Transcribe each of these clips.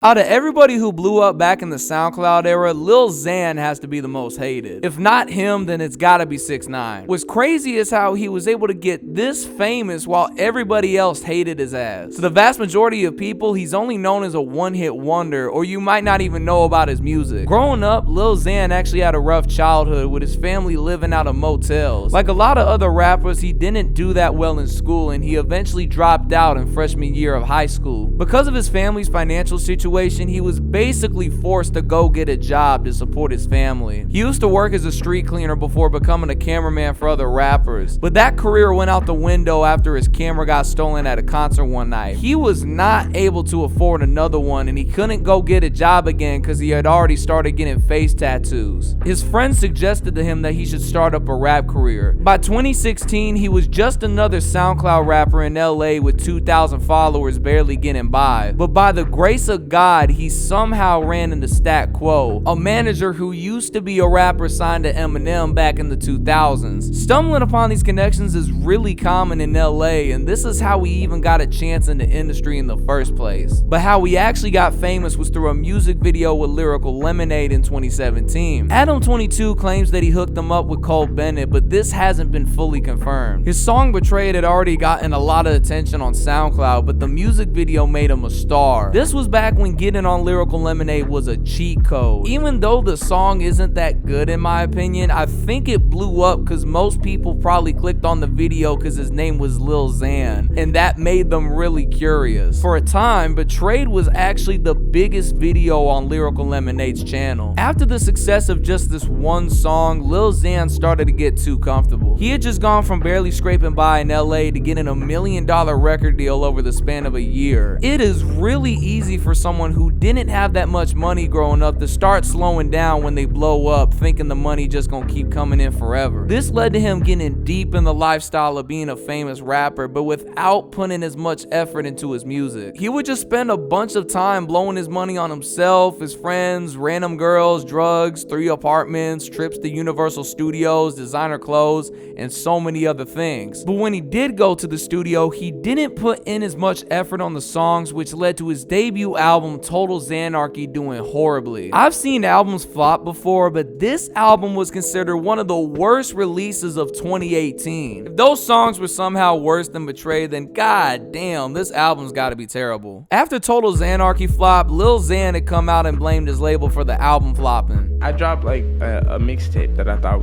Out of everybody who blew up back in the SoundCloud era, Lil Xan has to be the most hated. If not him, then it's gotta be 6ix9ine. What's crazy is how he was able to get this famous while everybody else hated his ass. To the vast majority of people, he's only known as a one-hit wonder, or you might not even know about his music. Growing up, Lil Xan actually had a rough childhood with his family living out of motels. Like a lot of other rappers, he didn't do that well in school, and he eventually dropped out in freshman year of high school. Because of his family's financial situation, he was basically forced to go get a job to support his family. He used to work as a street cleaner before becoming a cameraman for other rappers, but that career went out the window after his camera got stolen at a concert one night. He was not able to afford another one, and he couldn't go get a job again because he had already started getting face tattoos. His friends suggested to him that he should start up a rap career. By 2016, he was just another SoundCloud rapper in LA with 2,000 followers barely getting by. But by the grace of God, he somehow ran into Stat Quo, a manager who used to be a rapper signed to Eminem back in the 2000s. Stumbling upon these connections is really common in LA, and this is how he even got a chance in the industry in the first place. But how he actually got famous was through a music video with Lyrical Lemonade in 2017. Adam22 claims that he hooked him up with Cole Bennett, but this hasn't been fully confirmed. His song Betrayed had already gotten a lot of attention on SoundCloud, but the music video made him a star. This was back when getting on Lyrical Lemonade was a cheat code. Even though the song isn't that good in my opinion, I think it blew up because most people probably clicked on the video because his name was Lil Xan, and that made them really curious. For a time, Betrayed was actually the biggest video on Lyrical Lemonade's channel. After the success of just this one song, Lil Xan started to get too comfortable. He had just gone from barely scraping by in LA to getting a $1 million record deal over the span of a year. It is really easy for someone who didn't have that much money growing up to start slowing down when they blow up, thinking the money just gonna keep coming in forever. This led to him getting deep in the lifestyle of being a famous rapper, but without putting as much effort into his music. He would just spend a bunch of time blowing his money on himself, his friends, random girls, drugs, 3 apartments, trips to Universal Studios, designer clothes, and so many other things. But when he did go to the studio, he didn't put in as much effort on the songs, which led to his debut album Total Xanarchy doing horribly. I've seen albums flop before, but this album was considered one of the worst releases of 2018. If those songs were somehow worse than Betrayed, then god damn, this album's gotta be terrible. After Total Xanarchy flopped, Lil Xan had come out and blamed his label for the album flopping. I dropped like a mixtape that I thought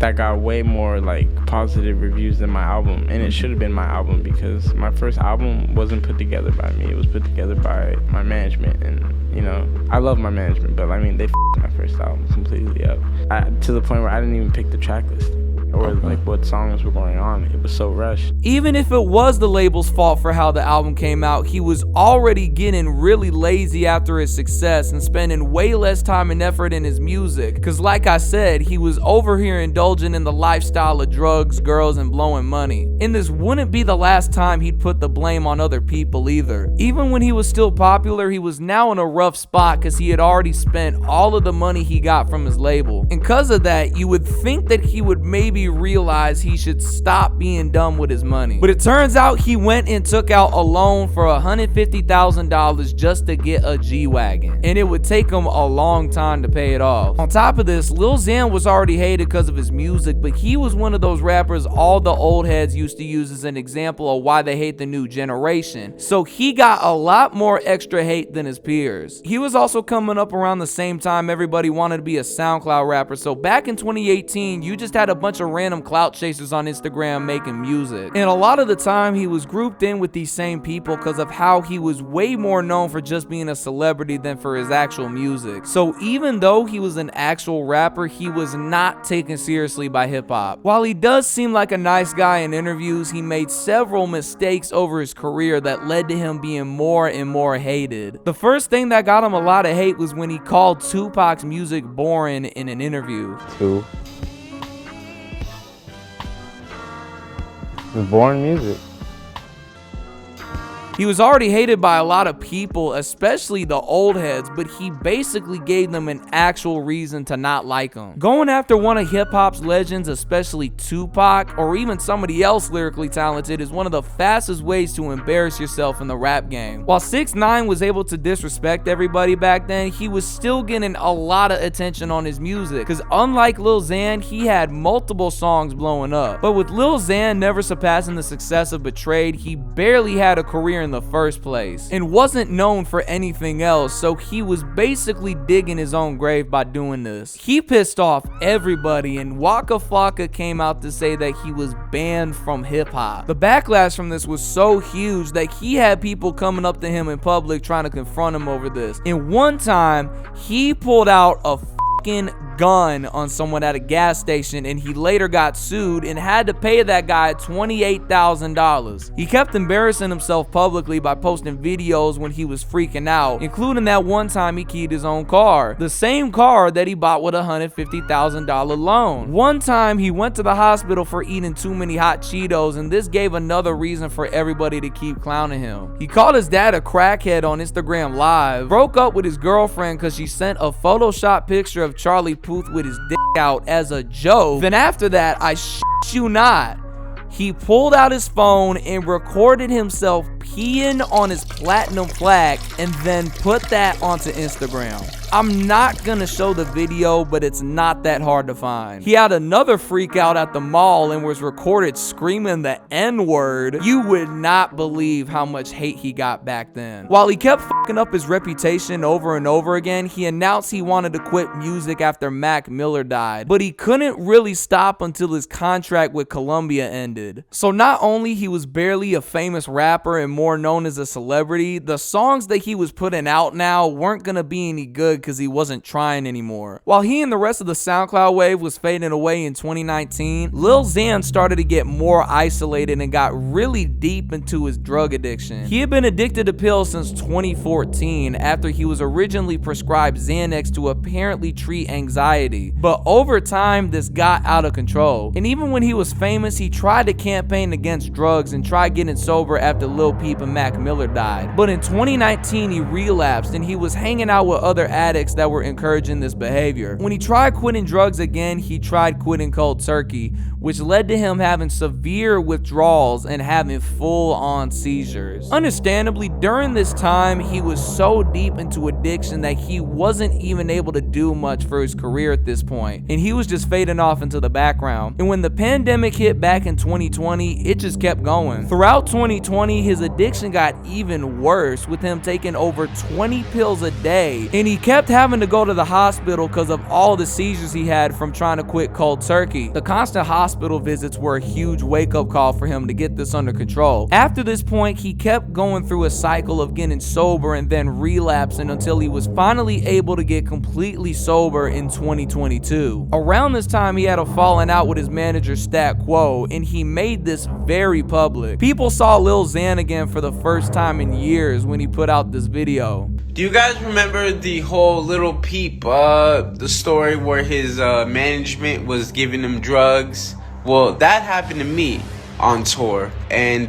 that got way more like positive reviews than my album, and it should have been my album because my first album wasn't put together by me. It was put together by my management, and you know, I love my management, but I mean, they f***ed my first album completely up. To the point where I didn't even pick the track list or like what songs were going on. It was so rushed. Even if it was the label's fault for how the album came out, he was already getting really lazy after his success and spending way less time and effort in his music. Cause like I said, he was over here indulging in the lifestyle of drugs, girls, and blowing money. And this wouldn't be the last time he'd put the blame on other people either. Even when he was still popular, he was now in a rough spot cause he had already spent all of the money he got from his label. And cause of that, you would think that he would maybe realize he should stop being dumb with his money. But it turns out he went and took out a loan for $150,000 just to get a G-Wagon. And it would take him a long time to pay it off. On top of this, Lil Xan was already hated because of his music, but he was one of those rappers all the old heads used to use as an example of why they hate the new generation. So he got a lot more extra hate than his peers. He was also coming up around the same time everybody wanted to be a SoundCloud rapper. So back in 2018, you just had a bunch of random clout chasers on Instagram making music. And a lot of the time he was grouped in with these same people because of how he was way more known for just being a celebrity than for his actual music. So even though he was an actual rapper, he was not taken seriously by hip hop. While he does seem like a nice guy in interviews, he made several mistakes over his career that led to him being more and more hated. The first thing that got him a lot of hate was when he called Tupac's music boring in an interview. It's boring music. He was already hated by a lot of people, especially the old heads, but he basically gave them an actual reason to not like him. Going after one of hip-hop's legends, especially Tupac, or even somebody else lyrically talented, is one of the fastest ways to embarrass yourself in the rap game. While 6ix9ine was able to disrespect everybody back then, he was still getting a lot of attention on his music, because unlike Lil Xan, he had multiple songs blowing up. But with Lil Xan never surpassing the success of Betrayed, he barely had a career in the first place, and wasn't known for anything else, so he was basically digging his own grave by doing this. He pissed off everybody, and Waka Flocka came out to say that he was banned from hip-hop. The backlash from this was so huge that he had people coming up to him in public trying to confront him over this. And one time, he pulled out a gun on someone at a gas station, and he later got sued and had to pay that guy $28,000. He kept embarrassing himself publicly by posting videos when he was freaking out, including that one time he keyed his own car, the same car that he bought with a $150,000 loan. One time he went to the hospital for eating too many hot Cheetos, and this gave another reason for everybody to keep clowning him. He called his dad a crackhead on Instagram Live, broke up with his girlfriend because she sent a Photoshop picture of Charlie Puth with his dick out as a joke. Then after that, I shit you not, he pulled out his phone and recorded himself peeing on his platinum plaque and then put that onto Instagram. I'm not gonna show the video, but it's not that hard to find. He had another freak out at the mall and was recorded screaming the N-word. You would not believe how much hate he got back then. While he kept fucking up his reputation over and over again, he announced he wanted to quit music after Mac Miller died, but he couldn't really stop until his contract with Columbia ended. So not only he was barely a famous rapper and more known as a celebrity, the songs that he was putting out now weren't gonna be any good because he wasn't trying anymore. While he and the rest of the SoundCloud wave was fading away in 2019, Lil Xan started to get more isolated and got really deep into his drug addiction. He had been addicted to pills since 2014 after he was originally prescribed Xanax to apparently treat anxiety, but over time this got out of control. And even when he was famous, he tried to campaign against drugs and tried getting sober after Lil Peep and Mac Miller died. But in 2019 he relapsed, and he was hanging out with other addicts that were encouraging this behavior. When he tried quitting drugs again, he tried quitting cold turkey, which led to him having severe withdrawals and having full-on seizures. Understandably, during this time, he was so deep into addiction that he wasn't even able to do much for his career at this point, and he was just fading off into the background. And when the pandemic hit back in 2020, it just kept going. Throughout 2020, his addiction got even worse, with him taking over 20 pills a day, and he kept having to go to the hospital because of all the seizures he had from trying to quit cold turkey. The constant hospital visits were a huge wake-up call for him to get this under control. After this point, he kept going through a cycle of getting sober and then relapsing until he was finally able to get completely sober in 2022. Around this time, he had a falling out with his manager Stat Quo, and he made this very public. People saw Lil Xan again for the first time in years when he put out this video. Do you guys remember the whole Lil Peep, the story where his management was giving him drugs? Well, that happened to me on tour, and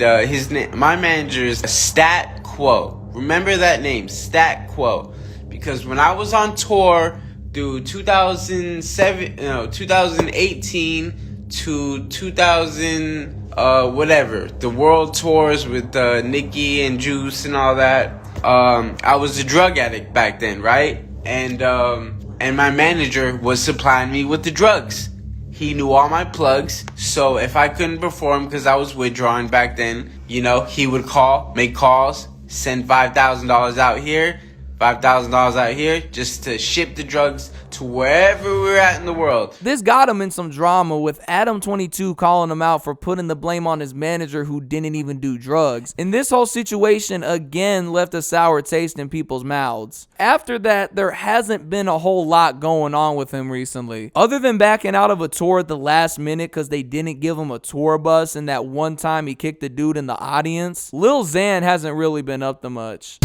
my manager is Stat Quo. Remember that name, Stat Quo, because when I was on tour through 2018 to 2000 whatever, the world tours with Nicki and Juice and all that. I was a drug addict back then, right? And my manager was supplying me with the drugs. He knew all my plugs, so if I couldn't perform because I was withdrawing back then, you know, he would call, make calls, send $5,000 out here, $5,000 out here, just to ship the drugs to wherever we're at in the world. This got him in some drama, with Adam22 calling him out for putting the blame on his manager who didn't even do drugs. And this whole situation again left a sour taste in people's mouths. After that, there hasn't been a whole lot going on with him recently. Other than backing out of a tour at the last minute because they didn't give him a tour bus, and that one time he kicked the dude in the audience, Lil Xan hasn't really been up to much.